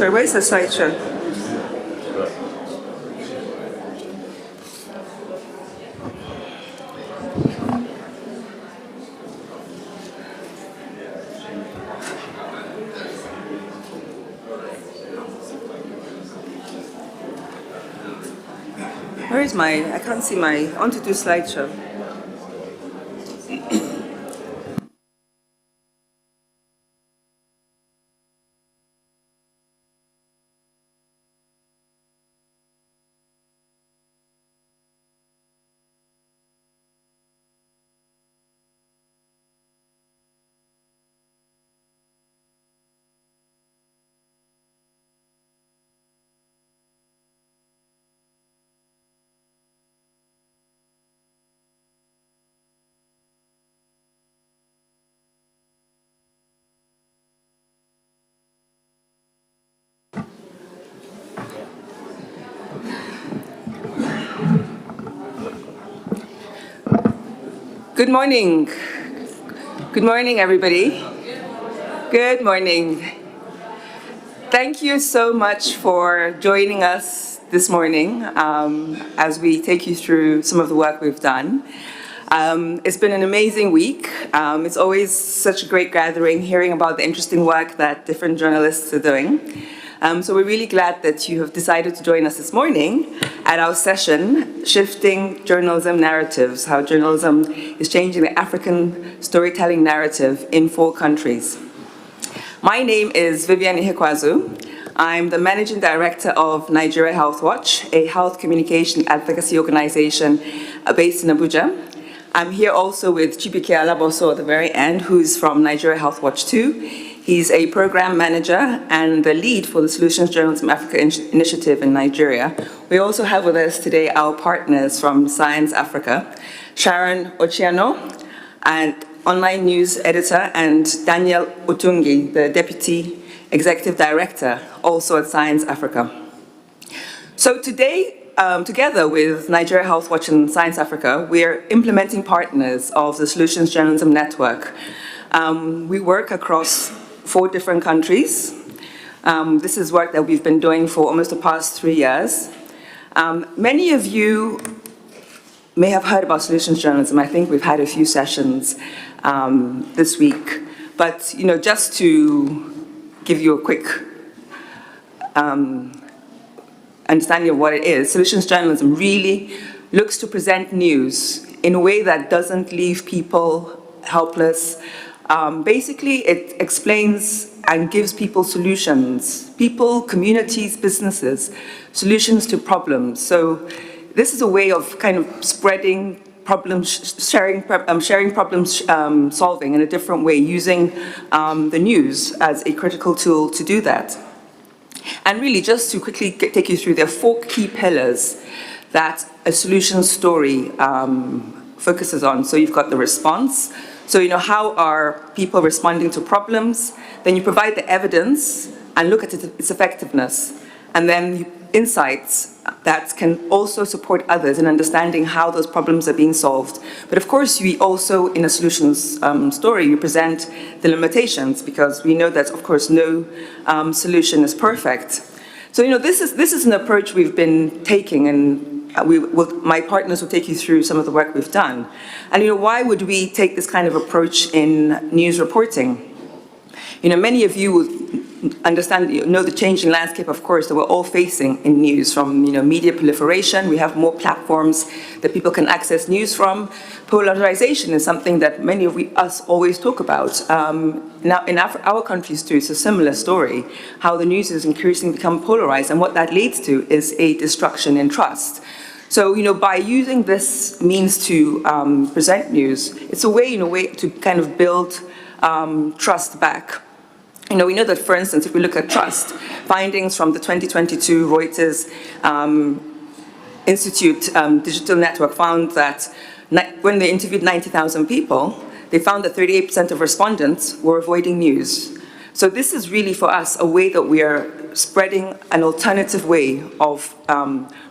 Sorry, where's the slideshow? Where is my, I can't see my, I want to do slideshow. Good morning. Good morning, everybody. Good morning. Thank you so much for joining us this morning as we take you through some of the work we've done. It's been an amazing week. It's always such a great gathering, hearing about the interesting work that different journalists are doing. So we're really glad that you have decided to join us this morning at our session, Shifting Journalism Narratives, how journalism is changing the African storytelling narrative in 4 countries. My name is Vivian Ihekwazu. I'm the Managing Director of Nigeria Health Watch, a health communication advocacy organization based in Abuja. I'm here also with Chibike Alaboso at the very end, who's from Nigeria Health Watch too. He's a program manager and the lead for the Solutions Journalism Africa initiative in Nigeria. We also have with us today our partners from Science Africa, Sharon Ochiano, and online news editor, and Daniel Otungi, the deputy executive director, also at Science Africa. So today, together with Nigeria Health Watch and Science Africa, we're implementing partners of the Solutions Journalism Network. We work across 4 different countries. This is work that we've been doing for almost the past 3 years. Many of you may have heard about solutions journalism. I think we've had a few sessions this week. But just to give you a quick understanding of what it is, solutions journalism really looks to present news in a way that doesn't leave people helpless. Basically, it explains and gives people solutions, people, communities, businesses, solutions to problems. So this is a way of kind of spreading problems, sharing problems solving in a different way, using the news as a critical tool to do that. And really, just to quickly take you through, there are 4 key pillars that a solution story focuses on. So you've got the response. So, how are people responding to problems? Then you provide the evidence and look at its effectiveness. And then insights that can also support others in understanding how those problems are being solved. But of course, we also, in a solutions story, you present the limitations, because we know that, of course, no solution is perfect. So, this is an approach we've been taking, and my partners will take you through some of the work we've done. And why would we take this kind of approach in news reporting? Many of you will understand, know the changing landscape, of course, that we're all facing in news, from media proliferation. We have more platforms that people can access news from. Polarization is something that many of us always talk about. Now, in our countries too, it's a similar story, how the news is increasingly become polarized, and what that leads to is a destruction in trust. So, by using this means to present news, it's a way, to kind of build trust back. We know that, for instance, if we look at trust, findings from the 2022 Reuters Institute Digital Network found that when they interviewed 90,000 people, they found that 38% of respondents were avoiding news. So this is really, for us, a way that we are spreading an alternative way of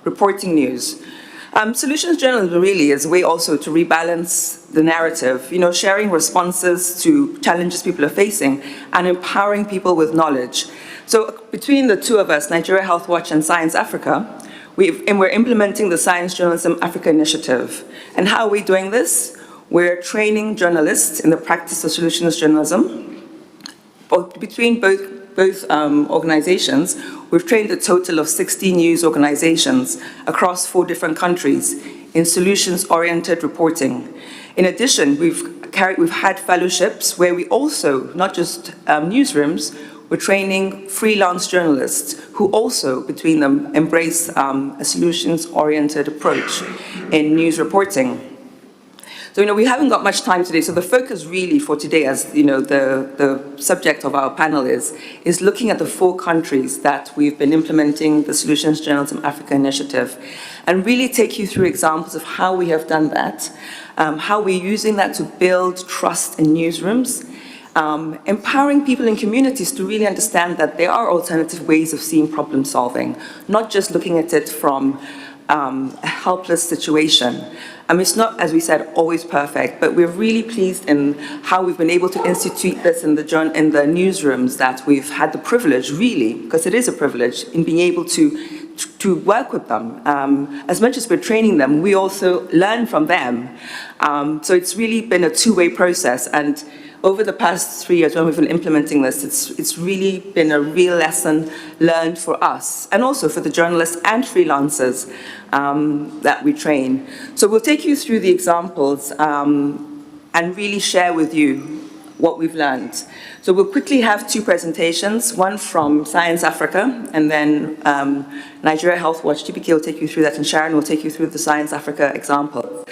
reporting news. Solutions journalism really is a way also to rebalance the narrative, sharing responses to challenges people are facing and empowering people with knowledge. So between the two of us, Nigeria Health Watch and Science Africa, we're implementing the Science Journalism Africa Initiative. And how are we doing this? We're training journalists in the practice of solutions journalism. Between both organizations, we've trained a total of 60 news organizations across 4 different countries in solutions-oriented reporting. In addition, we've had fellowships where we also, not just newsrooms, we're training freelance journalists who also, between them, embrace a solutions-oriented approach in news reporting. So, we haven't got much time today, so the focus really for today, as the subject of our panel is looking at the 4 countries that we've been implementing the Solutions Journalism Africa Initiative, and really take you through examples of how we have done that, how we're using that to build trust in newsrooms, empowering people in communities to really understand that there are alternative ways of seeing problem solving, not just looking at it from a helpless situation. It's not, as we said, always perfect, but we're really pleased in how we've been able to institute this in the newsrooms that we've had the privilege, really, because it is a privilege, in being able to work with them. As much as we're training them, we also learn from them. So it's really been a two-way process, and over the past 3 years when we've been implementing this, it's really been a real lesson learned for us, and also for the journalists and freelancers that we train. So we'll take you through the examples and really share with you what we've learned. So we'll quickly have 2 presentations, one from Science Africa, and then Nigeria Health Watch, TPK will take you through that, and Sharon will take you through the Science Africa example.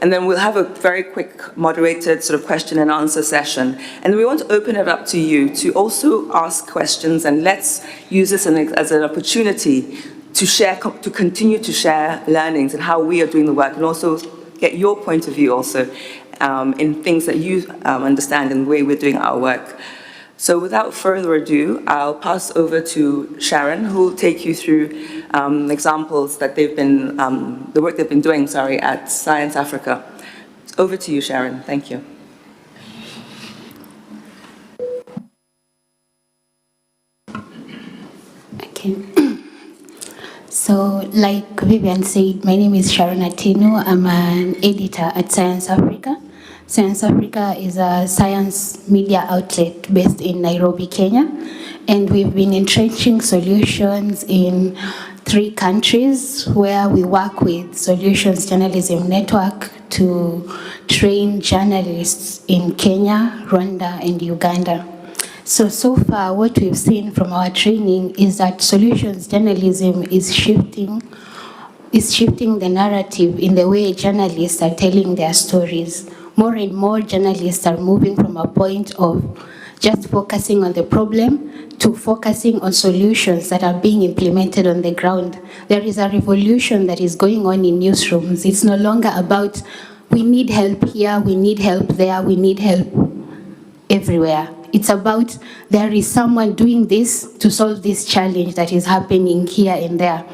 And then we'll have a very quick moderated sort of question and answer session. And we want to open it up to you to also ask questions, and let's use this as an opportunity to share, to continue to share learnings and how we are doing the work, and also get your point of view also in things that you understand in the way we're doing our work. So without further ado, I'll pass over to Sharon, who will take you through examples that they've been, the work they've been doing, at Science Africa. Over to you, Sharon. Thank you. Okay. So, like Vivian said, my name is Sharon Atinu. I'm an editor at Science Africa. Science Africa is a science media outlet based in Nairobi, Kenya. And we've been entrenching solutions in 3 countries where we work with Solutions Journalism Network to train journalists in Kenya, Rwanda, and Uganda. So far, what we've seen from our training is that solutions journalism is shifting the narrative in the way journalists are telling their stories. More and more journalists are moving from a point of just focusing on the problem to focusing on solutions that are being implemented on the ground. There is a revolution that is going on in newsrooms. It's no longer about we need help here, we need help there, we need help everywhere. It's about there is someone doing this to solve this challenge that is happening here and there.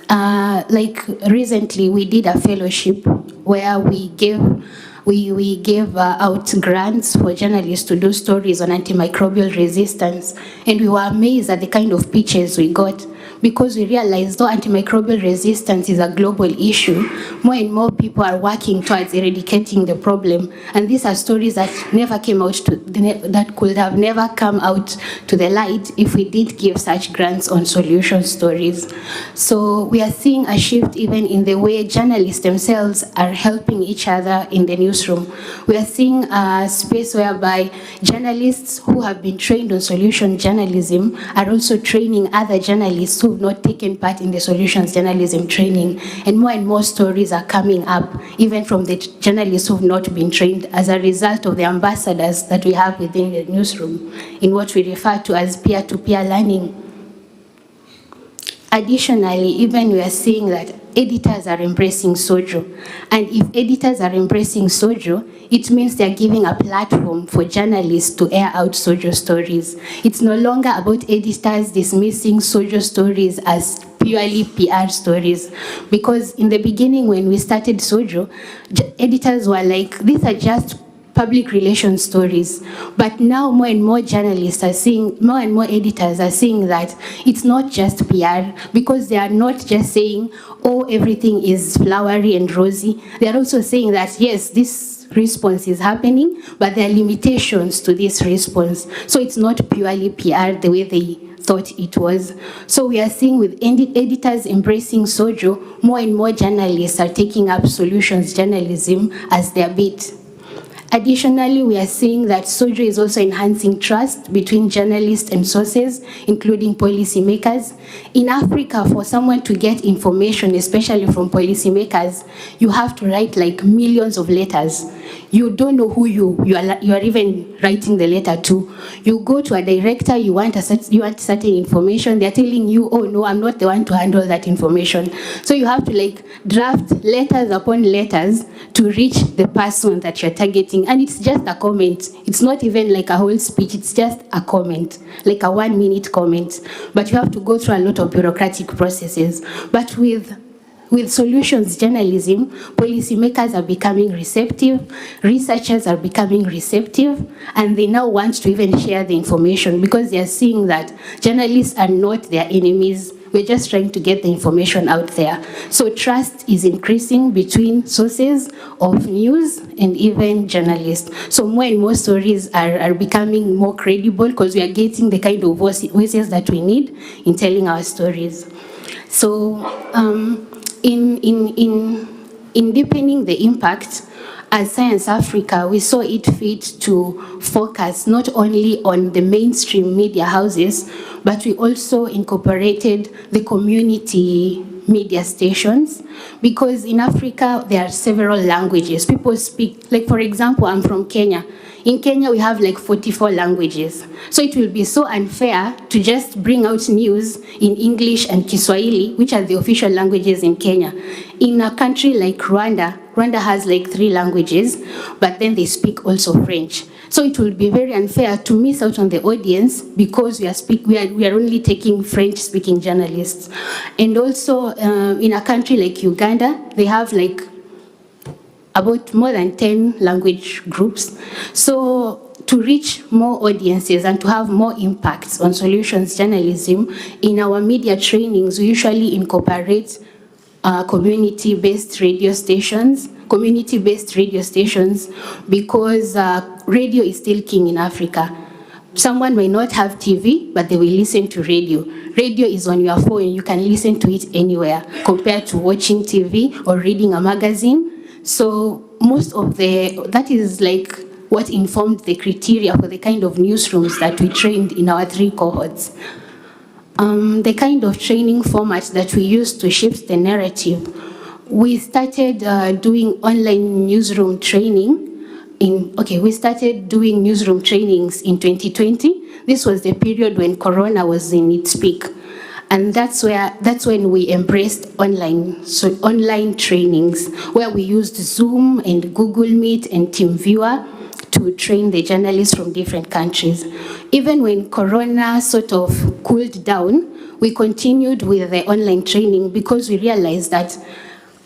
Like recently, we did a fellowship where we gave out grants for journalists to do stories on antimicrobial resistance, and we were amazed at the kind of pitches we got, because we realized though antimicrobial resistance is a global issue, more and more people are working towards eradicating the problem, and these are stories that never came out that could have never come out to the light if we did give such grants on solution stories. So we are seeing a shift even in the way journalists themselves are helping each other in the newsroom. We are seeing a space whereby journalists who have been trained on solution journalism are also training other journalists who have not taken part in the solutions journalism training, and more stories are coming up, even from the journalists who have not been trained, as a result of the ambassadors that we have within the newsroom, in what we refer to as peer-to-peer learning. Additionally, even we are seeing that editors are embracing sojo. And if editors are embracing sojo, it means they're giving a platform for journalists to air out sojo stories. It's no longer about editors dismissing sojo stories as purely PR stories. Because in the beginning, when we started sojo, editors were like, these are just public relations stories. But now more and more journalists are seeing, more and more editors are seeing that it's not just PR, because they are not just saying, oh, everything is flowery and rosy. They are also saying that, yes, this response is happening, but there are limitations to this response. So it's not purely PR the way they thought it was. So we are seeing with editors embracing sojo, more and more journalists are taking up solutions journalism as their beat. Additionally, we are seeing that sojo is also enhancing trust between journalists and sources, including policymakers. In Africa, for someone to get information, especially from policymakers, you have to write like millions of letters. You don't know who you are even writing the letter to. You go to a director, you want certain information, they're telling you, oh no, I'm not the one to handle that information. So you have to like draft letters upon letters to reach the person that you're targeting. And it's just a comment. It's not even like a whole speech, it's just a comment, like a 1-minute comment. But you have to go through a lot of bureaucratic processes. But with solutions journalism, policymakers are becoming receptive, researchers are becoming receptive, and they now want to even share the information because they are seeing that journalists are not their enemies. We're just trying to get the information out there. So trust is increasing between sources of news and even journalists. So more and more stories are becoming more credible because we are getting the kind of voices that we need in telling our stories. So in deepening the impact, as Science Africa, we saw it fit to focus not only on the mainstream media houses, but we also incorporated the community media stations, because in Africa there are several languages. People speak, like for example, I'm from Kenya. In Kenya, we have like 44 languages. So it will be so unfair to just bring out news in English and Kiswahili, which are the official languages in Kenya. In a country like Rwanda, Rwanda has like 3 languages, but then they speak also French. So it will be very unfair to miss out on the audience because we are only taking French-speaking journalists. And also in a country like Uganda, they have like about more than 10 language groups. So to reach more audiences and to have more impacts on solutions journalism, in our media trainings, we usually incorporate community-based radio stations, because radio is still king in Africa. Someone may not have TV, but they will listen to radio. Radio is on your phone, you can listen to it anywhere, compared to watching TV or reading a magazine. So that is like what informed the criteria for the kind of newsrooms that we trained in our 3 cohorts. The kind of training format that we used to shift the narrative, we started doing online newsroom training. We started doing newsroom trainings in 2020. This was the period when Corona was in its peak. And that's when we embraced online trainings, where we used Zoom and Google Meet and TeamViewer to train the journalists from different countries. Even when Corona sort of cooled down, we continued with the online training because we realized that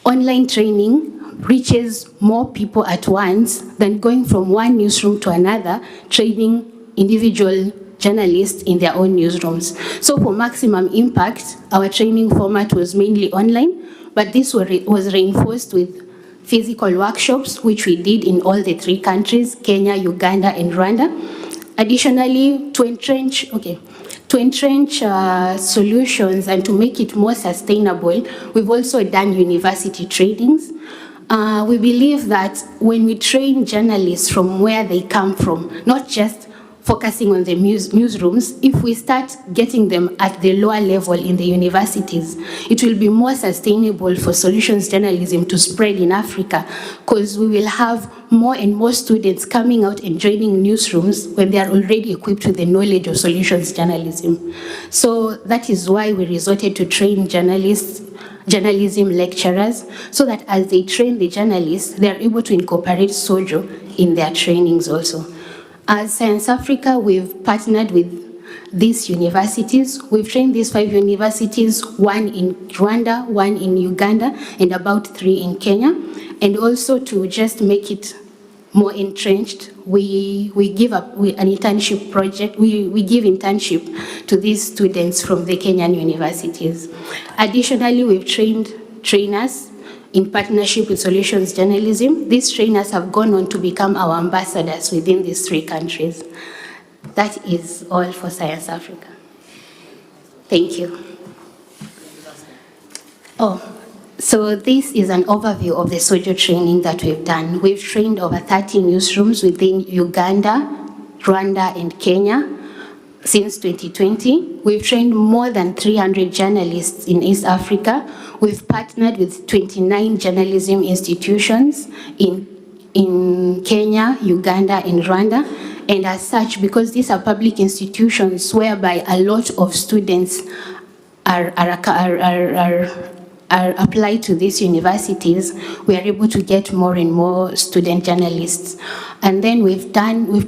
online training reaches more people at once than going from one newsroom to another, training individual journalists in their own newsrooms. So for maximum impact, our training format was mainly online, but this was reinforced with physical workshops, which we did in all the 3 countries, Kenya, Uganda, and Rwanda. Additionally, to entrench solutions and to make it more sustainable, we've also done university trainings. We believe that when we train journalists from where they come from, not just focusing on the newsrooms, if we start getting them at the lower level in the universities, it will be more sustainable for solutions journalism to spread in Africa, because we will have more and more students coming out and joining newsrooms when they are already equipped with the knowledge of solutions journalism. So that is why we resorted to train journalists journalism lecturers, so that as they train the journalists, they're able to incorporate Sojo in their trainings also. As Science Africa, we've partnered with these universities. We've trained these 5 universities, 1 in Rwanda, 1 in Uganda, and about 3 in Kenya. And also to just make it more entrenched, we give an internship project. We give internship to these students from the Kenyan universities. Additionally, we've trained trainers in partnership with Solutions Journalism. These trainers have gone on to become our ambassadors within these 3 countries. That is all for Science Africa. Thank you. So this is an overview of the Sojo training that we've done. We've trained over 30 newsrooms within Uganda, Rwanda, and Kenya since 2020. We've trained more than 300 journalists in East Africa. We've partnered with 29 journalism institutions in Kenya, Uganda, and Rwanda. And as such, because these are public institutions whereby a lot of students are applied to these universities, we are able to get more and more student journalists. And then we've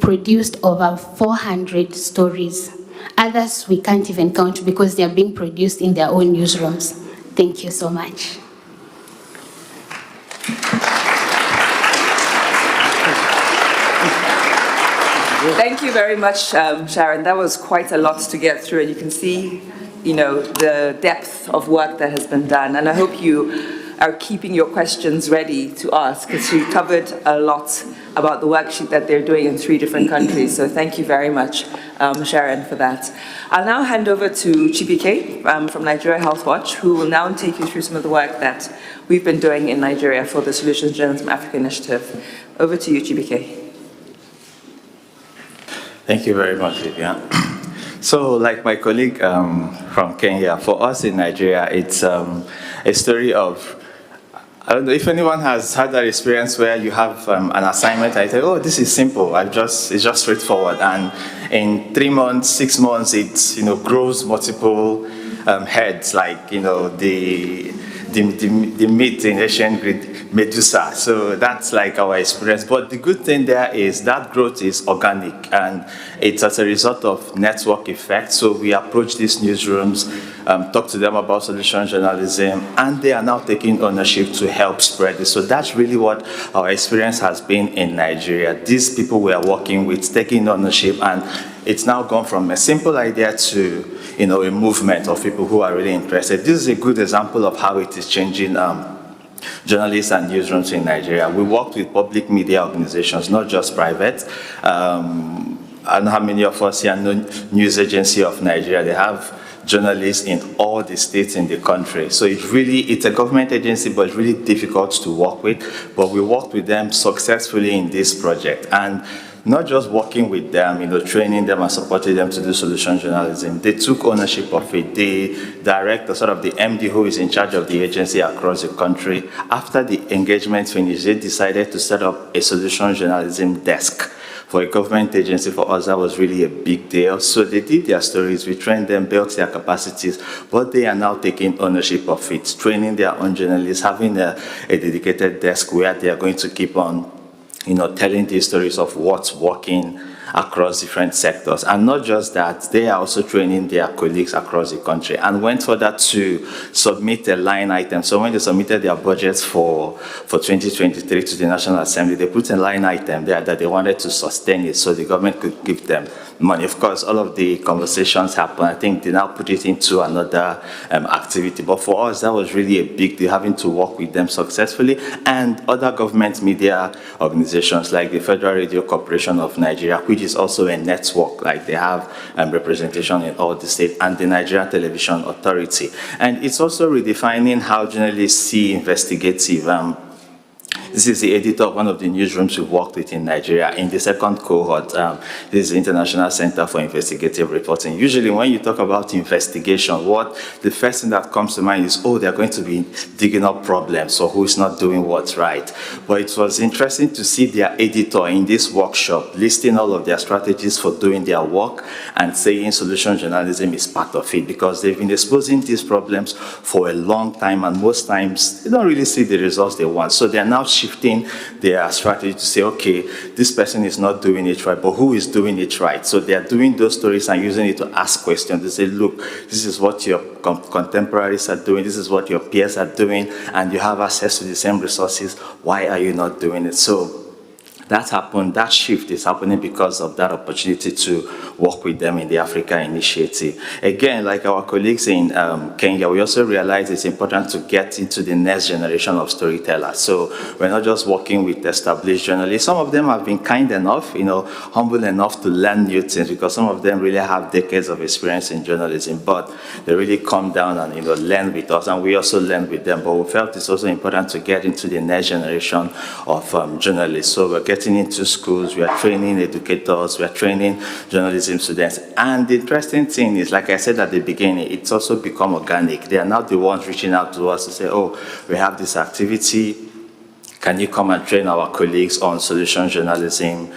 produced over 400 stories. Others we can't even count because they are being produced in their own newsrooms. Thank you so much. Thank you very much, Sharon. That was quite a lot to get through, and you can see, the depth of work that has been done. And I hope you are keeping your questions ready to ask, because she covered a lot about the worksheet that they're doing in 3 different countries. So thank you very much, Sharon, for that. I'll now hand over to Chibike from Nigeria Health Watch, who will now take you through some of the work that we've been doing in Nigeria for the Solutions Journalism Africa Initiative. Over to you, Chibike. Thank you very much, Vivian. So, like my colleague from Kenya, for us in Nigeria, it's a story of, I don't know if anyone has had that experience where you have an assignment and you say, oh, this is simple, it's just straightforward. And in 3 months, 6 months, it grows multiple heads, like the myth in ancient Greek, Medusa. So that's like our experience. But the good thing there is that growth is organic, and it's as a result of network effect. So we approach these newsrooms, talk to them about solution journalism, and they are now taking ownership to help spread it. So that's really what our experience has been in Nigeria. These people we are working with taking ownership, and it's now gone from a simple idea to a movement of people who are really interested. This is a good example of how it is changing journalists and newsrooms in Nigeria. We work with public media organizations, not just private. I don't know how many of us here know News Agency of Nigeria. They have journalists in all the states in the country. So it's a government agency, but it's really difficult to work with. But we worked with them successfully in this project. And not just working with them, training them and supporting them to do solution journalism. They took ownership of it. The director, sort of the MD who is in charge of the agency across the country, after the engagement finished, they decided to set up a solution journalism desk. For a government agency, for us, that was really a big deal. So they did their stories, we trained them, built their capacities, but they are now taking ownership of it, training their own journalists, having a dedicated desk where they are going to keep on telling these stories of what's working across different sectors. And not just that, they are also training their colleagues across the country, and went further to submit a line item. So when they submitted their budgets for 2023 to the National Assembly, they put a line item there that they wanted to sustain it so the government could give them money. Of course, all of the conversations happen. I think they now put it into another activity. But for us, that was really a big deal, having to work with them successfully, and other government media organizations like the Federal Radio Corporation of Nigeria, which is also a network, like they have representation in all the states, and the Nigerian Television Authority. And it's also redefining how journalists see investigative this is the editor of one of the newsrooms we've worked with in Nigeria. In the second cohort, this is the International Center for Investigative Reporting. Usually when you talk about investigation, the first thing that comes to mind is, oh, they're going to be digging up problems or who is not doing what's right. But it was interesting to see their editor in this workshop listing all of their strategies for doing their work and saying solution journalism is part of it, because they've been exposing these problems for a long time, and most times they don't really see the results they want. So they're now shifting their strategy to say, okay, this person is not doing it right, but who is doing it right? So they're doing those stories and using it to ask questions. They say, look, this is what your contemporaries are doing, this is what your peers are doing, and you have access to the same resources. Why are you not doing it? So that happened, that shift is happening because of that opportunity to work with them in the Africa Initiative. Again, like our colleagues in Kenya, we also realize it's important to get into the next generation of storytellers. So we're not just working with established journalists. Some of them have been kind enough, humble enough to learn new things, because some of them really have decades of experience in journalism, but they really come down and learn with us, and we also learn with them. But we felt it's also important to get into the next generation of journalists. So we're getting into schools, we are training educators, we are training journalism students. And the interesting thing is, like I said at the beginning, it's also become organic. They are now the ones reaching out to us to say, oh, we have this activity, can you come and train our colleagues on solution journalism?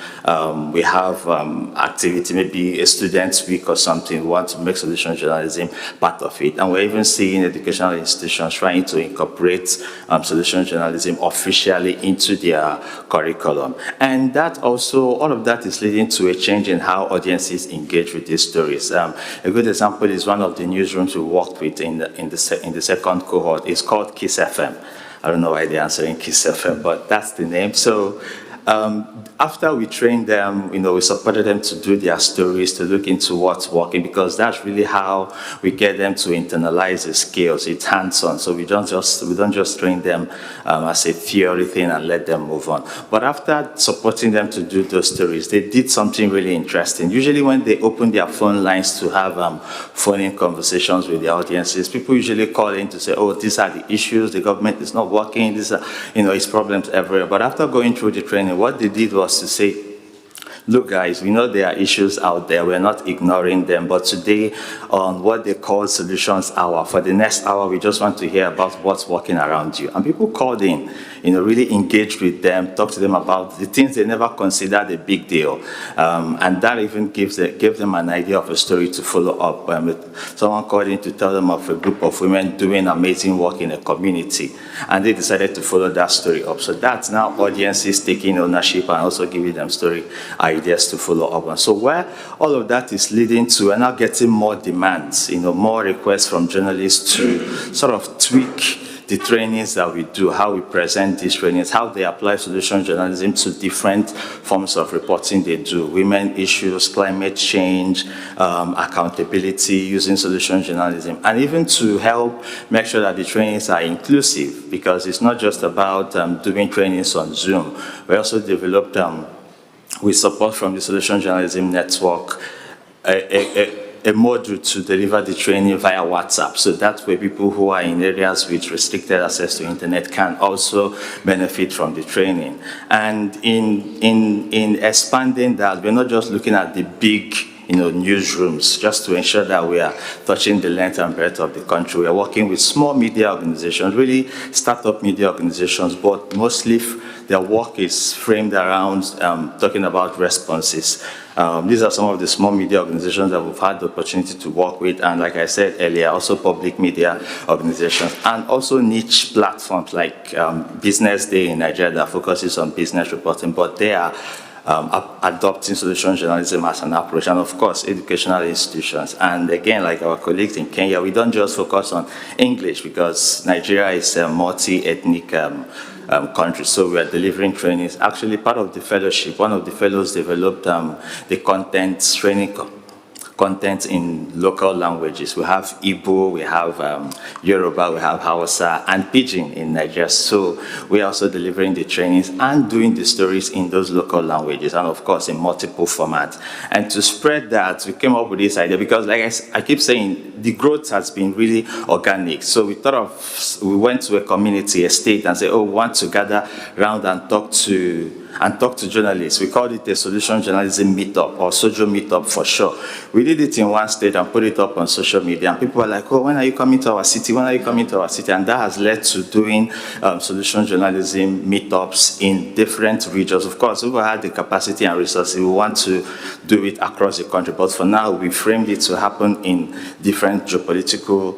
We have activity, maybe a student's week or something. We want to make solution journalism part of it. And we're even seeing educational institutions trying to incorporate solution journalism officially into their curriculum. And that also, all of that is leading to a change in how audiences engage with these stories. A good example is one of the newsrooms we worked with in the second cohort. It's called KISS FM. I don't know why they're answering KISS FM, but that's the name. So after we trained them, we supported them to do their stories, to look into what's working, because that's really how we get them to internalize the skills. It's hands-on, so we don't just train them as a theory thing and let them move on. But after supporting them to do those stories, they did something really interesting. Usually when they open their phone lines to have phone-in conversations with the audiences, people usually call in to say, oh, these are the issues, the government is not working, these are, it's problems everywhere. But after going through the training, what they did was to say, look guys, we know there are issues out there, we're not ignoring them, but today on what they call Solutions Hour, for the next hour, we just want to hear about what's working around you. And people called in, really engaged with them, talked to them about the things they never considered a big deal. And that even gave them an idea of a story to follow up. Someone called in to tell them of a group of women doing amazing work in a community, and they decided to follow that story up. So that's now audiences taking ownership and also giving them story ideas to follow up on. So where all of that is leading to, we're now getting more demands, more requests from journalists to sort of tweak the trainings that we do, how we present these trainings, how they apply solution journalism to different forms of reporting they do, women issues, climate change, accountability, using solution journalism, and even to help make sure that the trainings are inclusive, because it's not just about doing trainings on Zoom. We also developed, with support from the Solution Journalism Network, a module to deliver the training via WhatsApp. So that way people who are in areas with restricted access to internet can also benefit from the training. And in expanding that, we're not just looking at the big newsrooms, just to ensure that we are touching the length and breadth of the country. We are working with small media organizations, really startup media organizations, but mostly their work is framed around talking about responses. These are some of the small media organizations that we've had the opportunity to work with, and like I said earlier, also public media organizations, and also niche platforms like Business Day in Nigeria that focuses on business reporting, but they are adopting solution journalism as an approach, and of course, educational institutions. And again, like our colleagues in Kenya, we don't just focus on English, because Nigeria is a multi-ethnic country, so we are delivering trainings. Actually, part of the fellowship, one of the fellows developed the content training content in local languages. We have Igbo, we have Yoruba, we have Hausa, and Pidgin in Nigeria. So we're also delivering the trainings and doing the stories in those local languages, and of course in multiple formats. And to spread that, we came up with this idea because, like I keep saying, the growth has been really organic. So we went to a community, a state, and said, oh, we want to gather around and talk to journalists. We called it a solution journalism meetup, or social meetup for sure. We did it in one state and put it up on social media, and people were like, oh, when are you coming to our city? When are you coming to our city? And that has led to doing solution journalism meetups in different regions. Of course, if we had the capacity and resources, we want to do it across the country. But for now, we framed it to happen in different geopolitical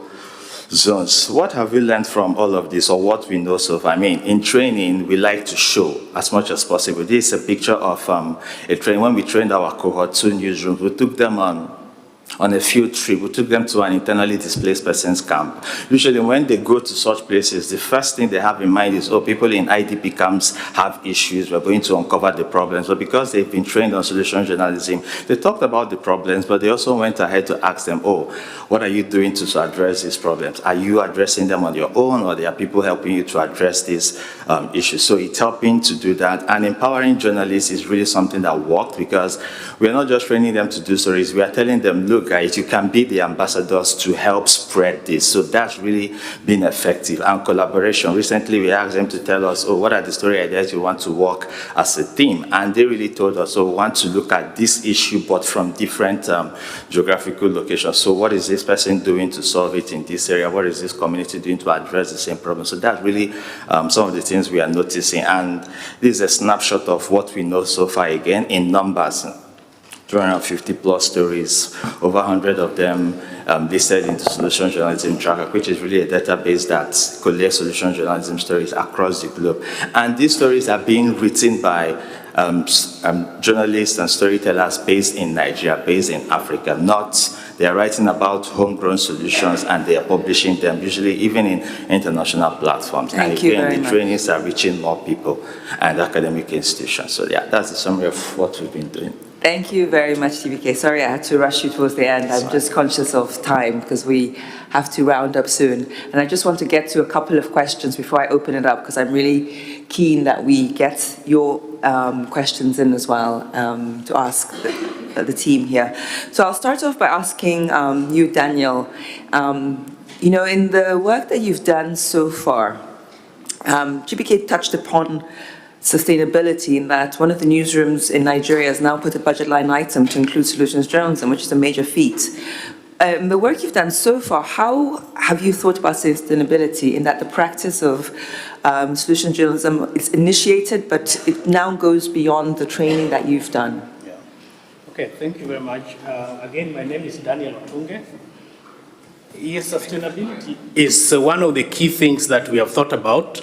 zones. What have we learned from all of this, or what we know so far? I mean, in training, we like to show as much as possible. This is a picture of a training. When we trained our cohort 2 newsrooms, we took them on a field trip. We took them to an internally displaced persons camp. Usually when they go to such places, the first thing they have in mind is, oh, people in IDP camps have issues, we're going to uncover the problems. But because they've been trained on solution journalism, they talked about the problems, but they also went ahead to ask them, oh, what are you doing to address these problems? Are you addressing them on your own, or there are people helping you to address these issues? So it's helping to do that. And empowering journalists is really something that worked, because we're not just training them to do stories, we are telling them, look, guys, you can be the ambassadors to help spread this. So that's really been effective. And collaboration. Recently, we asked them to tell us, oh, what are the story ideas you want to work as a team? And they really told us, oh, we want to look at this issue, but from different geographical locations. So what is this person doing to solve it in this area? What is this community doing to address the same problem? So that's really some of the things we are noticing. And this is a snapshot of what we know so far, again, in numbers. 250 plus stories, over 100 of them listed in the Solution Journalism Tracker, which is really a database that collects solution journalism stories across the globe. And these stories are being written by journalists and storytellers based in Nigeria, based in Africa. They are writing about homegrown solutions, and they are publishing them, usually even in international platforms. Thank you very much. The trainings are reaching more people and academic institutions. So yeah, that's the summary of what we've been doing. Thank you very much, TBK. Sorry I had to rush you towards the end. I'm just conscious of time because we have to round up soon. And I just want to get to a couple of questions before I open it up, because I'm really keen that we get your questions in as well to ask the team here. So I'll start off by asking you, Daniel, you know, in the work that you've done so far, GBK touched upon sustainability, in that one of the newsrooms in Nigeria has now put a budget line item to include solutions journalism, which is a major feat. The work you've done so far, how have you thought about sustainability, in that the practice of solution journalism is initiated, but it now goes beyond the training that you've done? Yeah. Okay, thank you very much. Again, my name is Daniel Otunge. Yes, sustainability is one of the key things that we have thought about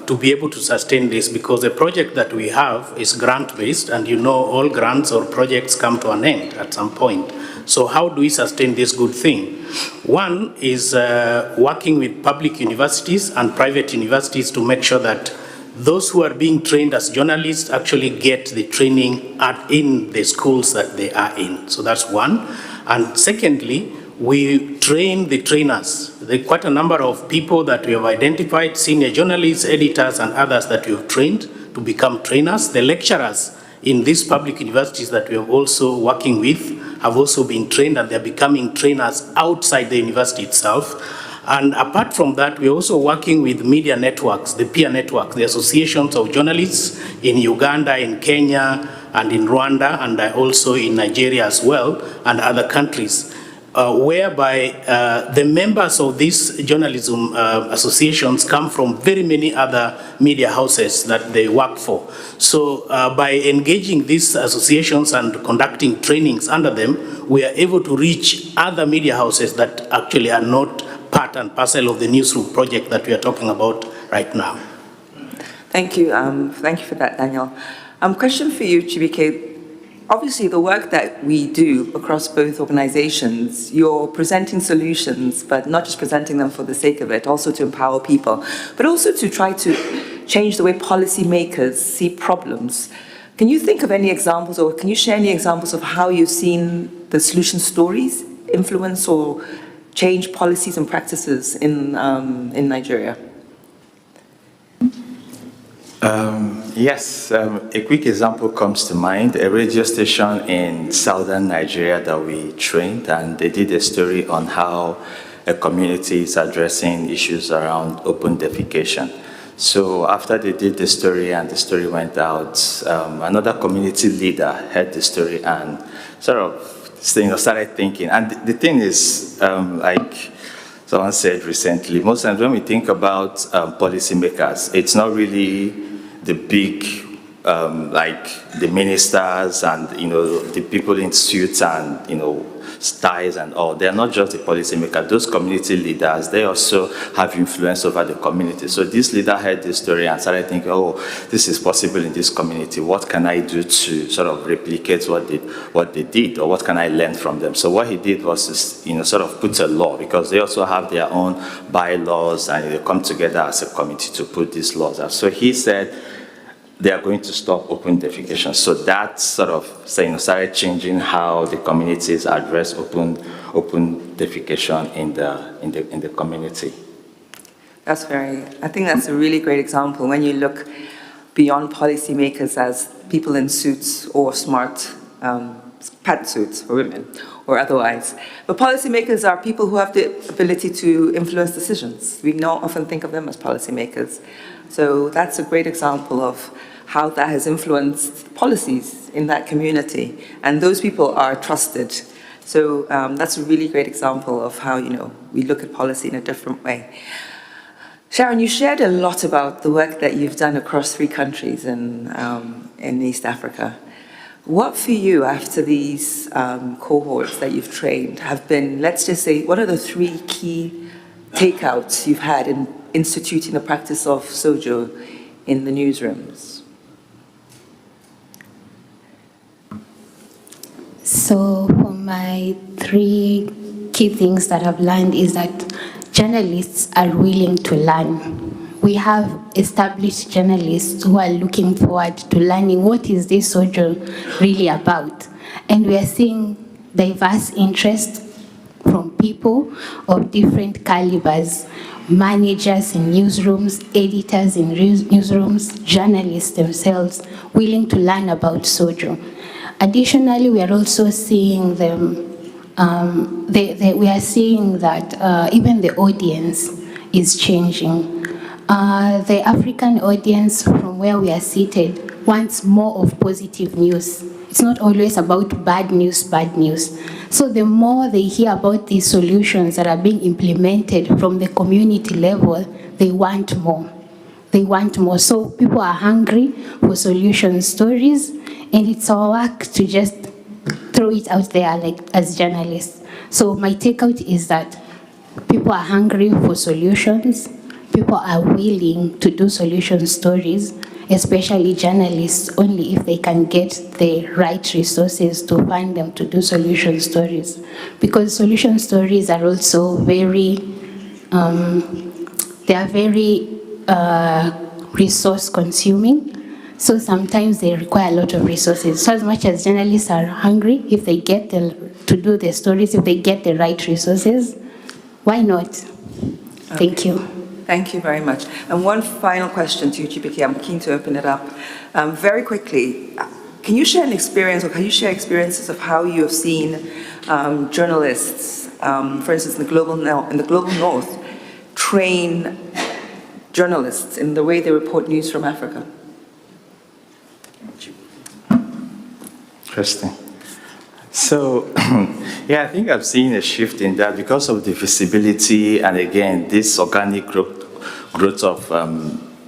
to be able to sustain this, because the project that we have is grant-based, and you know all grants or projects come to an end at some point. So how do we sustain this good thing? One is working with public universities and private universities to make sure that those who are being trained as journalists actually get the training in the schools that they are in. So that's one. And secondly, we train the trainers. There are quite a number of people that we have identified, senior journalists, editors, and others that we have trained to become trainers. The lecturers in these public universities that we are also working with have also been trained, and they're becoming trainers outside the university itself. And apart from that, we're also working with media networks, the peer networks, the associations of journalists in Uganda, in Kenya, and in Rwanda, and also in Nigeria as well, and other countries. Whereby the members of these journalism associations come from very many other media houses that they work for. So by engaging these associations and conducting trainings under them, we are able to reach other media houses that actually are not part and parcel of the newsroom project that we are talking about right now. Thank you. Thank you for that, Daniel. Question for you, Chibike. Obviously, the work that we do across both organizations, you're presenting solutions, but not just presenting them for the sake of it, also to empower people, but also to try to change the way policymakers see problems. Can you think of any examples, or can you share any examples of how you've seen the solution stories influence or change policies and practices in Nigeria? Yes, a quick example comes to mind. A radio station in southern Nigeria that we trained, and they did a story on how a community is addressing issues around open defecation. So after they did the story and the story went out, another community leader heard the story and sort of started thinking. And the thing is, like someone said recently, most times when we think about policymakers, it's not really the big, like the ministers and, the people in suits and, ties and all. They're not just the policymakers. Those community leaders, they also have influence over the community. So this leader heard this story and started thinking, oh, this is possible in this community. What can I do to sort of replicate what they did, or what can I learn from them? So what he did was, sort of put a law, because they also have their own bylaws, and they come together as a committee to put these laws out. So he said, they are going to stop open defecation. So that sort of started changing how the communities address open defecation in the community. I think that's a really great example when you look beyond policymakers as people in suits or smart pantsuits for women or otherwise. But policymakers are people who have the ability to influence decisions. We don't often think of them as policymakers. So that's a great example of how that has influenced policies in that community. And those people are trusted. So that's a really great example of how, we look at policy in a different way. Sharon, you shared a lot about the work that you've done across 3 countries in East Africa. What for you, after these cohorts that you've trained, have been, let's just say, what are the 3 key takeouts you've had in instituting the practice of sojo in the newsrooms? So for my 3 key things that I've learned is that journalists are willing to learn. We have established journalists who are looking forward to learning what is this sojo really about. And we are seeing diverse interest from people of different calibers, managers in newsrooms, editors in newsrooms, journalists themselves willing to learn about sojo. Additionally, we are also seeing them, we are seeing that even the audience is changing. The African audience from where we are seated wants more of positive news. It's not always about bad news. So the more they hear about these solutions that are being implemented from the community level, they want more. So people are hungry for solution stories, and it's our work to just throw it out there as journalists. So my takeout is that people are hungry for solutions. People are willing to do solution stories, especially journalists, only if they can get the right resources to fund them to do solution stories. Because solution stories are also very resource consuming. So sometimes they require a lot of resources. So as much as journalists are hungry, if they get to do the stories, if they get the right resources, why not? Thank you. Thank you very much. And one final question to you, Chibike. I'm keen to open it up. Very quickly, can you share an experience, or can you share experiences of how you have seen journalists, for instance, in the global north, train journalists in the way they report news from Africa? Interesting. So, yeah, I think I've seen a shift in that because of the visibility and, again, this organic growth of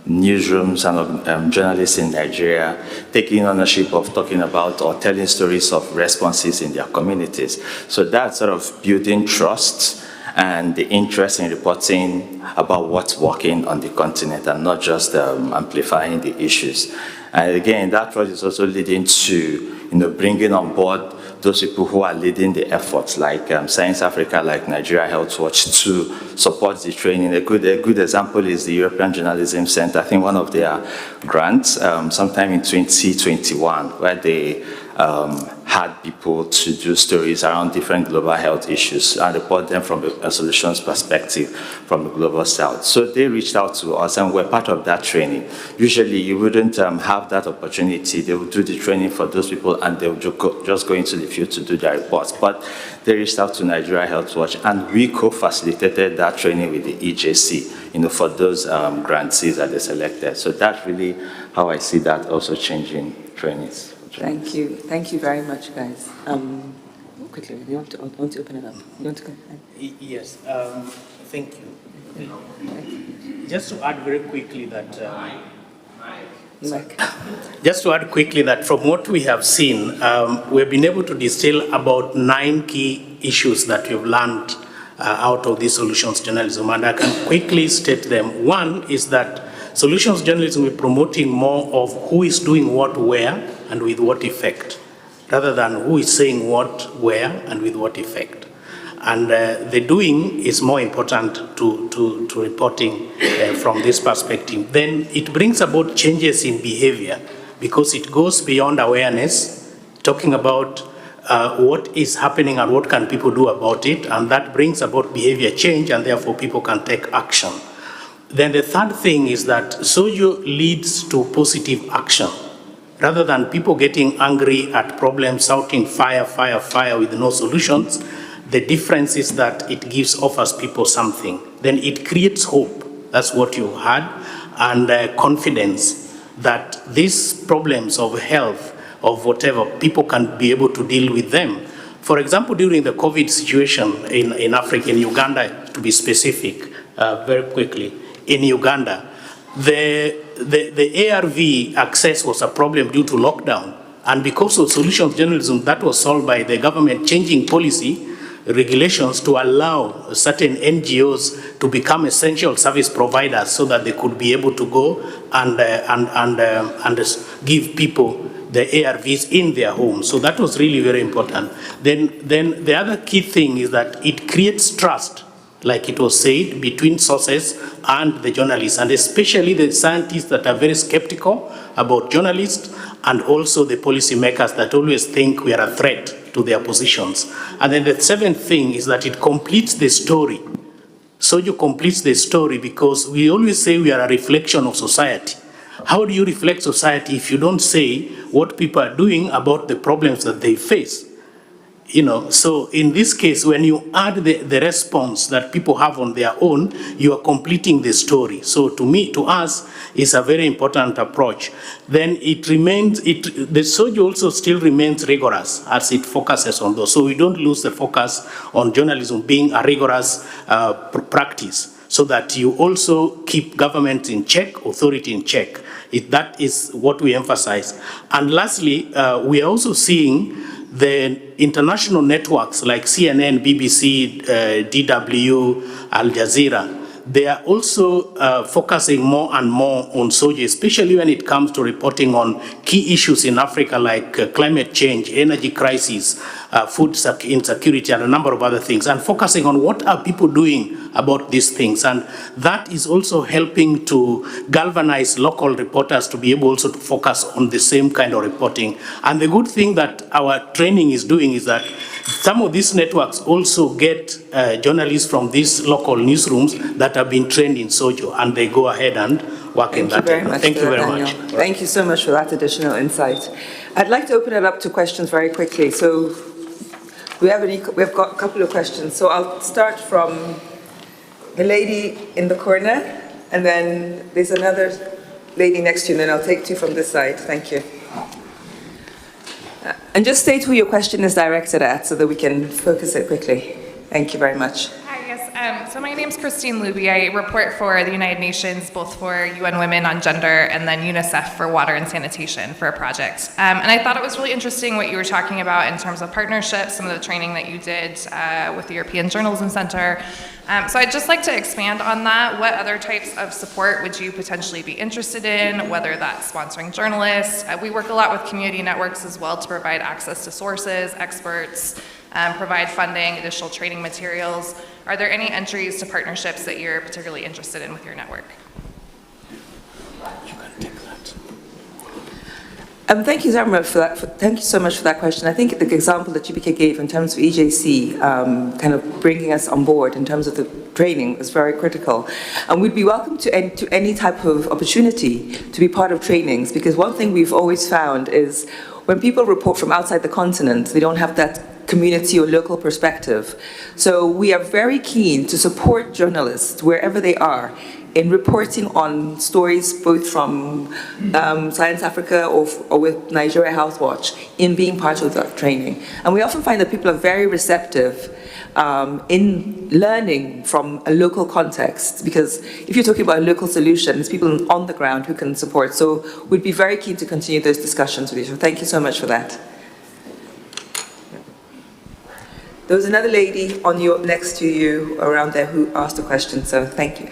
newsrooms and journalists in Nigeria taking ownership of talking about or telling stories of responses in their communities. So that's sort of building trust and the interest in reporting about what's working on the continent and not just amplifying the issues. And again, that trust is also leading to bringing on board those people who are leading the efforts, like Science Africa, like Nigeria Health Watch, to support the training. A good example is the European Journalism Center. I think one of their grants, sometime in 2021, where they had people to do stories around different global health issues and report them from a solutions perspective from the global south. So they reached out to us and we're part of that training. Usually you wouldn't have that opportunity. They would do the training for those people and they would just go into the field to do their reports. But they reached out to Nigeria Health Watch and we co-facilitated that training with the EJC, for those grantees that they selected. So that's really how I see that also changing trainings. Thank you. Thank you very much, guys. Quickly, you want to open it up? You want to go ahead? Yes, thank you. Just to add very quickly that... Just to add quickly that from what we have seen, we've been able to distill about 9 key issues that we've learned out of this solutions journalism, and I can quickly state them. One is that solutions journalism is promoting more of who is doing what where and with what effect, rather than who is saying what where and with what effect. And the doing is more important to reporting from this perspective. Then it brings about changes in behavior because it goes beyond awareness, talking about what is happening and what can people do about it, and that brings about behavior change and therefore people can take action. Then the third thing is that SOJO leads to positive action. Rather than people getting angry at problems, shouting fire, fire, fire with no solutions, the difference is that it offers people something. Then it creates hope, that's what you had, and confidence that these problems of health, of whatever, people can be able to deal with them. For example, during the COVID situation in Africa, in Uganda, to be specific, very quickly, in Uganda, the ARV access was a problem due to lockdown. And because of solutions journalism, that was solved by the government changing policy regulations to allow certain NGOs to become essential service providers so that they could be able to go and give people the ARVs in their homes. So that was really very important. Then the other key thing is that it creates trust, like it was said, between sources and the journalists, and especially the scientists that are very skeptical about journalists, and also the policymakers that always think we are a threat to their positions. And then the seventh thing is that it completes the story. SOJO completes the story because we always say we are a reflection of society. How do you reflect society if you don't say what people are doing about the problems that they face? So in this case, when you add the response that people have on their own, you are completing the story. So to us, it's a very important approach. Then the SOJO also still remains rigorous as it focuses on those. So we don't lose the focus on journalism being a rigorous practice, so that you also keep government in check, authority in check. That is what we emphasize. And lastly, we are also seeing the international networks like CNN, BBC, DW, Al Jazeera, they are also focusing more and more on SOJO, especially when it comes to reporting on key issues in Africa like climate change, energy crisis, food insecurity, and a number of other things, and focusing on what are people doing about these things. And that is also helping to galvanize local reporters to be able also to focus on the same kind of reporting. And the good thing that our training is doing is that some of these networks also get journalists from these local newsrooms that have been trained in SOJO, and they go ahead and work in that. Thank you very much. Thank you so much for that additional insight. I'd like to open it up to questions very quickly. So we've got a couple of questions. So I'll start from the lady in the corner, and then there's another lady next to you, and then I'll take two from this side. Thank you. And just state who your question is directed at so that we can focus it quickly. Thank you very much. Hi, yes. So my name's Christine Luby. I report for the United Nations, both for UN Women on Gender and then UNICEF for Water and Sanitation for a project. And I thought it was really interesting what you were talking about in terms of partnerships, some of the training that you did with the European Journalism Center. So I'd just like to expand on that. What other types of support would you potentially be interested in, whether that's sponsoring journalists? We work a lot with community networks as well to provide access to sources, experts, provide funding, additional training materials. Are there any entries to partnerships that you're particularly interested in with your network? Thank you, Zamra, for that. Thank you so much for that question. I think the example that Chibike gave in terms of EJC, kind of bringing us on board in terms of the training is very critical. And we'd be welcome to any type of opportunity to be part of trainings, because one thing we've always found is when people report from outside the continent, they don't have that community or local perspective. So we are very keen to support journalists wherever they are in reporting on stories both from Science Africa or with Nigeria Health Watch in being part of that training. And we often find that people are very receptive in learning from a local context, because if you're talking about a local solution, it's people on the ground who can support. So we'd be very keen to continue those discussions with you. So thank you so much for that. There was another lady next to you around there who asked a question, so thank you.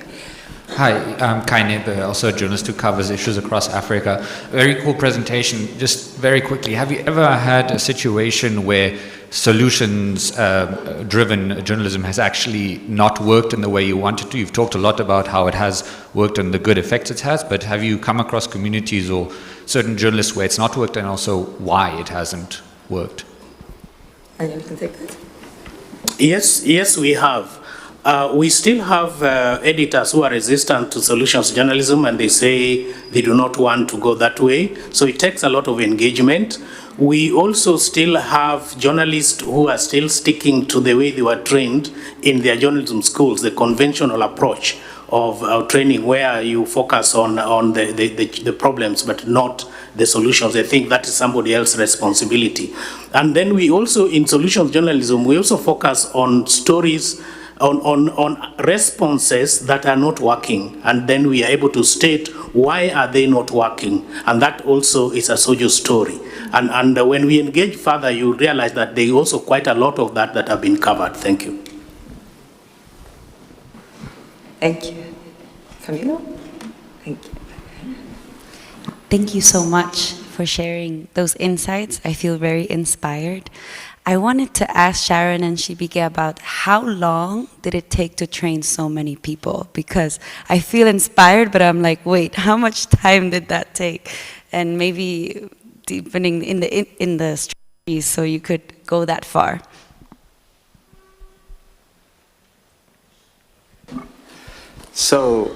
Hi, I'm Kai Nebe, also a journalist who covers issues across Africa. Very cool presentation. Just very quickly, have you ever had a situation where solutions-driven journalism has actually not worked in the way you wanted to? You've talked a lot about how it has worked and the good effects it has, but have you come across communities or certain journalists where it's not worked, and also why it hasn't worked? And you can take that. Yes, we have. We still have editors who are resistant to solutions journalism, and they say they do not want to go that way. So it takes a lot of engagement. We also still have journalists who are still sticking to the way they were trained in their journalism schools, the conventional approach of training, where you focus on the problems but not the solutions. I think that is somebody else's responsibility. And then we also, in solutions journalism, we also focus on stories, on responses that are not working, and then we are able to state why are they not working, and that also is a social story. And when we engage further, you realize that there is also quite a lot of that have been covered. Thank you. Thank you. Camilo? Thank you. Thank you so much for sharing those insights. I feel very inspired. I wanted to ask Sharon and Chibike about how long did it take to train so many people? Because I feel inspired, but I'm like, wait, how much time did that take? And maybe deepening in the strategies so you could go that far. So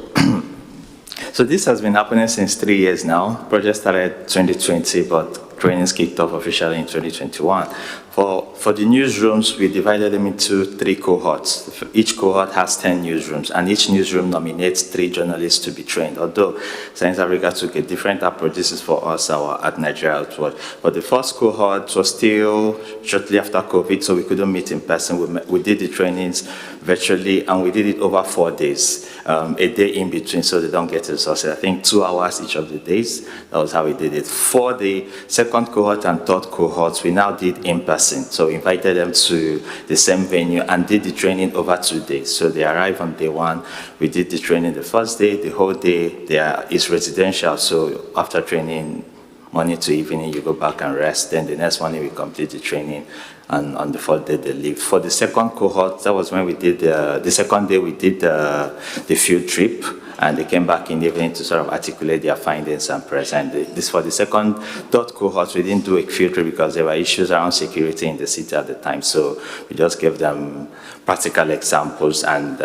this has been happening since 3 years now. Project started 2020, but trainings kicked off officially in 2021. For the newsrooms, we divided them into 3 cohorts. Each cohort has 10 newsrooms, and each newsroom nominates 3 journalists to be trained. Although Science Africa took a different approach, this is for us at Nigeria Health Watch. But the first cohort was still shortly after COVID, so we couldn't meet in person. We did the trainings virtually, and we did it over 4 days, a day in between, so they don't get exhausted. I think 2 hours each of the days. That was how we did it. For the second cohort and third cohorts, we now did in person. So we invited them to the same venue and did the training over 2 days. So they arrived on day 1. We did the training the first day, the whole day. It's residential, so after training, morning to evening, you go back and rest. Then the next morning, we complete the training, and on the 4th day, they leave. For the second cohort, that was when we did the second day, we did the field trip, and they came back in the evening to sort of articulate their findings and present. This for the third cohort, we didn't do a field trip because there were issues around security in the city at the time. So we just gave them practical examples and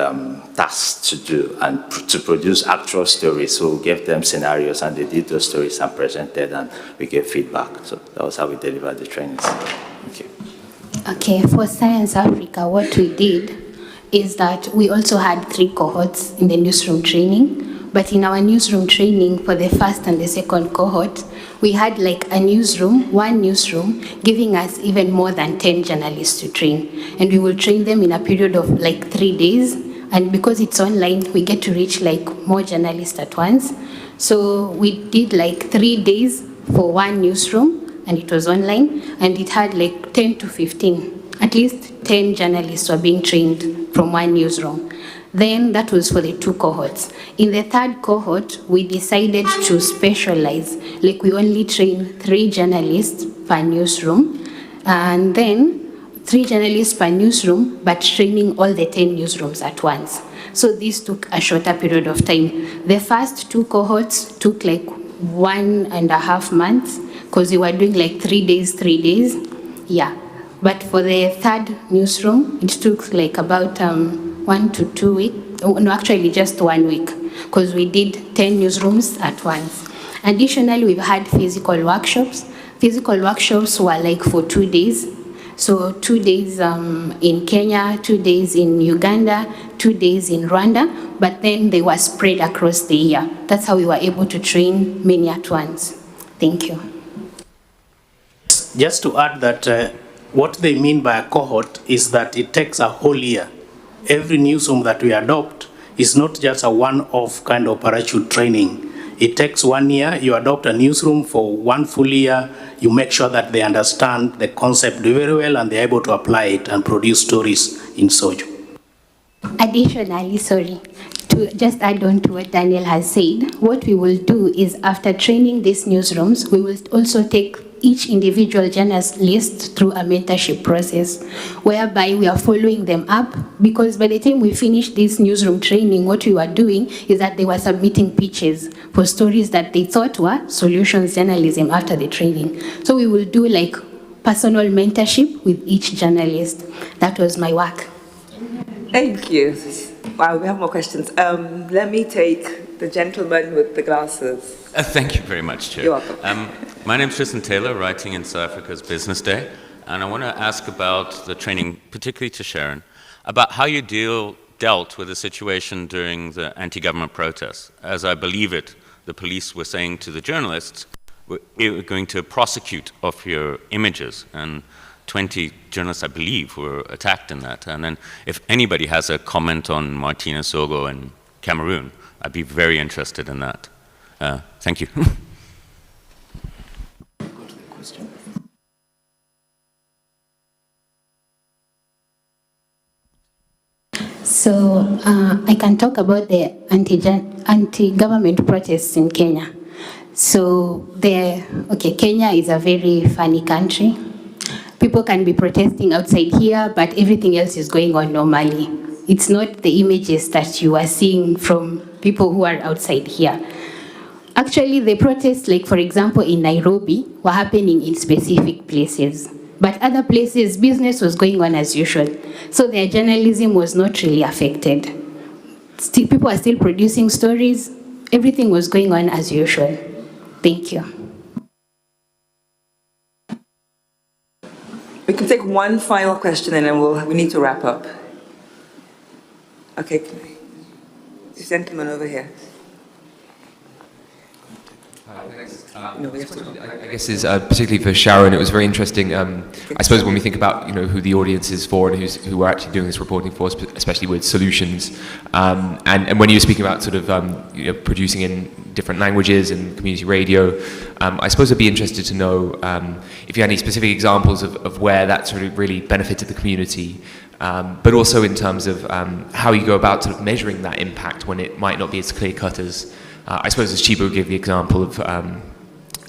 tasks to do and to produce actual stories. So we gave them scenarios, and they did those stories and presented, and we gave feedback. So that was how we delivered the trainings. Thank you. Okay, for Science Africa, what we did is that we also had 3 cohorts in the newsroom training, but in our newsroom training for the first and the second cohort, we had like one newsroom, giving us even more than 10 journalists to train. And we will train them in a period of like 3 days. And because it's online, we get to reach like more journalists at once. So we did like 3 days for one newsroom, and it was online, and it had like 10 to 15. At least 10 journalists were being trained from one newsroom. Then that was for the 2 cohorts. In the third cohort, we decided to specialize. Like we only train 3 journalists per newsroom, and then 3 journalists per newsroom, but training all the 10 newsrooms at once. So this took a shorter period of time. The first 2 cohorts took like 1.5 months. because we were doing like 3 days, 3 days. Yeah. But for the third newsroom, it took like about 1 to 2 weeks. No, actually just 1 week, because we did 10 newsrooms at once. Additionally, we've had physical workshops. Physical workshops were like for 2 days. So 2 days in Kenya, 2 days in Uganda, 2 days in Rwanda, but then they were spread across the year. That's how we were able to train many at once. Thank you. Just to add that what they mean by a cohort is that it takes a whole year. Every newsroom that we adopt is not just a one-off kind of parachute training. It takes 1 year, you adopt a newsroom for 1 full year, you make sure that they understand the concept very well and they're able to apply it and produce stories in Sojo. Additionally, sorry, to just add on to what Daniel has said, what we will do is after training these newsrooms, we will also take each individual journalist through a mentorship process, whereby we are following them up, because by the time we finish this newsroom training, what we were doing is that they were submitting pitches for stories that they thought were solutions journalism after the training. So we will do like personal mentorship with each journalist. That was my work. Thank you. Wow, we have more questions. Let me take the gentleman with the glasses. Thank you very much, Chair. You're welcome. My name is Tristan Taylor, writing in South Africa's Business Day, and I want to ask about the training, particularly to Sharon, about how you dealt with the situation during the anti-government protests. As I believe it, the police were saying to the journalists, we're going to prosecute of your images, and 20 journalists, I believe, were attacked in that. And then if anybody has a comment on Martina Sogo and Cameroon, I'd be very interested in that. Thank you. So I can talk about the anti-government protests in Kenya. So Kenya is a very funny country. People can be protesting outside here, but everything else is going on normally. It's not the images that you are seeing from people who are outside here. Actually, the protests, like for example in Nairobi, were happening in specific places. But other places, business was going on as usual. So their journalism was not really affected. Still, people are still producing stories. Everything was going on as usual. Thank you. We can take one final question and then we need to wrap up. Okay, this gentleman over here. I guess is particularly for Sharon, it was very interesting. I suppose when we think about who the audience is for and who we're actually doing this reporting for, especially with solutions, and when you were speaking about sort of producing in different languages and community radio, I suppose I'd be interested to know if you had any specific examples of where that sort of really benefited the community, but also in terms of how you go about sort of measuring that impact when it might not be as clear cut as. I suppose as Chibo gave the example of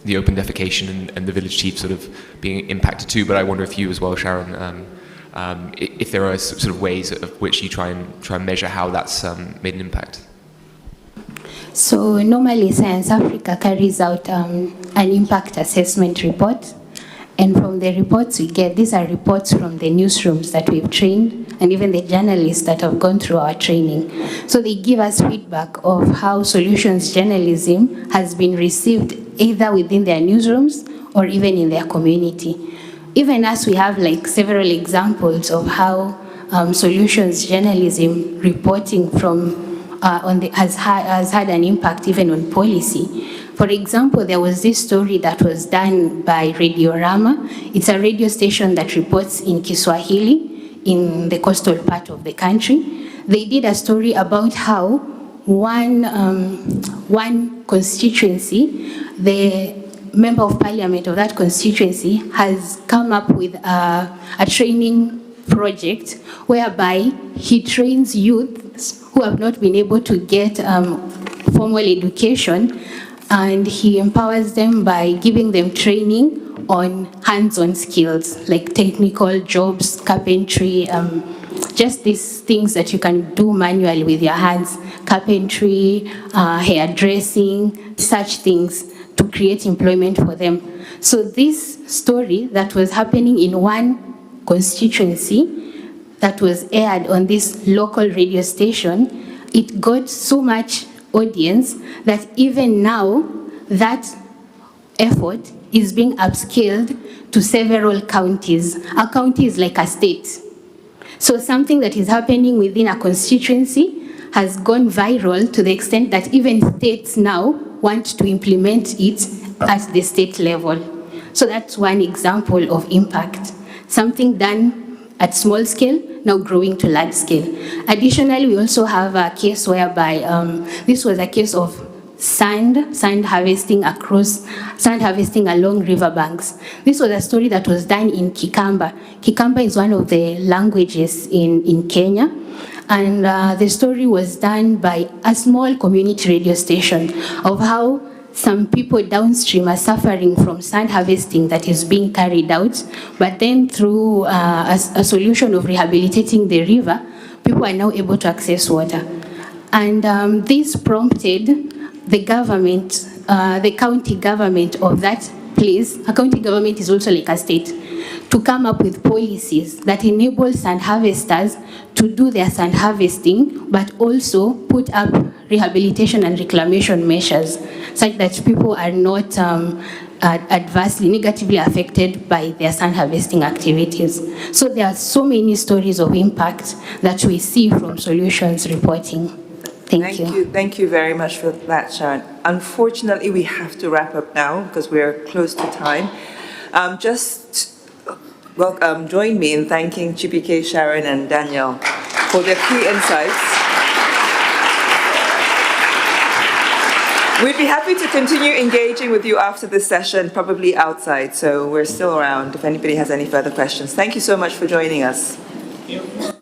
the open defecation and the village chief sort of being impacted too, but I wonder if you as well, Sharon, if there are sort of ways of which you try and measure how that's made an impact. So normally Science Africa carries out an impact assessment report. And from the reports we get, these are reports from the newsrooms that we've trained and even the journalists that have gone through our training. So they give us feedback of how solutions journalism has been received either within their newsrooms or even in their community. Even as we have like several examples of how solutions journalism reporting from has had an impact even on policy. For example, there was this story that was done by Radio Rama. It's a radio station that reports in Kiswahili in the coastal part of the country. They did a story about how one constituency, the member of parliament of that constituency has come up with a training project whereby he trains youths who have not been able to get formal education, and he empowers them by giving them training on hands-on skills like technical jobs, carpentry, just these things that you can do manually with your hands, carpentry, hairdressing, such things. to create employment for them. So this story that was happening in one constituency that was aired on this local radio station, it got so much audience that even now that effort is being upscaled to several counties. A county is like a state. So something that is happening within a constituency has gone viral to the extent that even states now want to implement it at the state level. So that's one example of impact. Something done at small scale, now growing to large scale. Additionally, we also have a case whereby this was a case of sand harvesting along riverbanks. This was a story that was done in Kikamba. Kikamba is one of the languages in Kenya. And the story was done by a small community radio station of how some people downstream are suffering from sand harvesting that is being carried out, but then through a solution of rehabilitating the river, people are now able to access water. And this prompted the government, the county government of that place, a county government is also like a state, to come up with policies that enable sand harvesters to do their sand harvesting, but also put up rehabilitation and reclamation measures such that people are not adversely, negatively affected by their sand harvesting activities. So there are so many stories of impact that we see from solutions reporting. Thank you. Thank you very much for that, Sharon. Unfortunately, we have to wrap up now because we're close to time. Join me in thanking Chipike, Sharon, and Daniel for their key insights. We'd be happy to continue engaging with you after this session, probably outside, so we're still around if anybody has any further questions. Thank you so much for joining us. Thank you.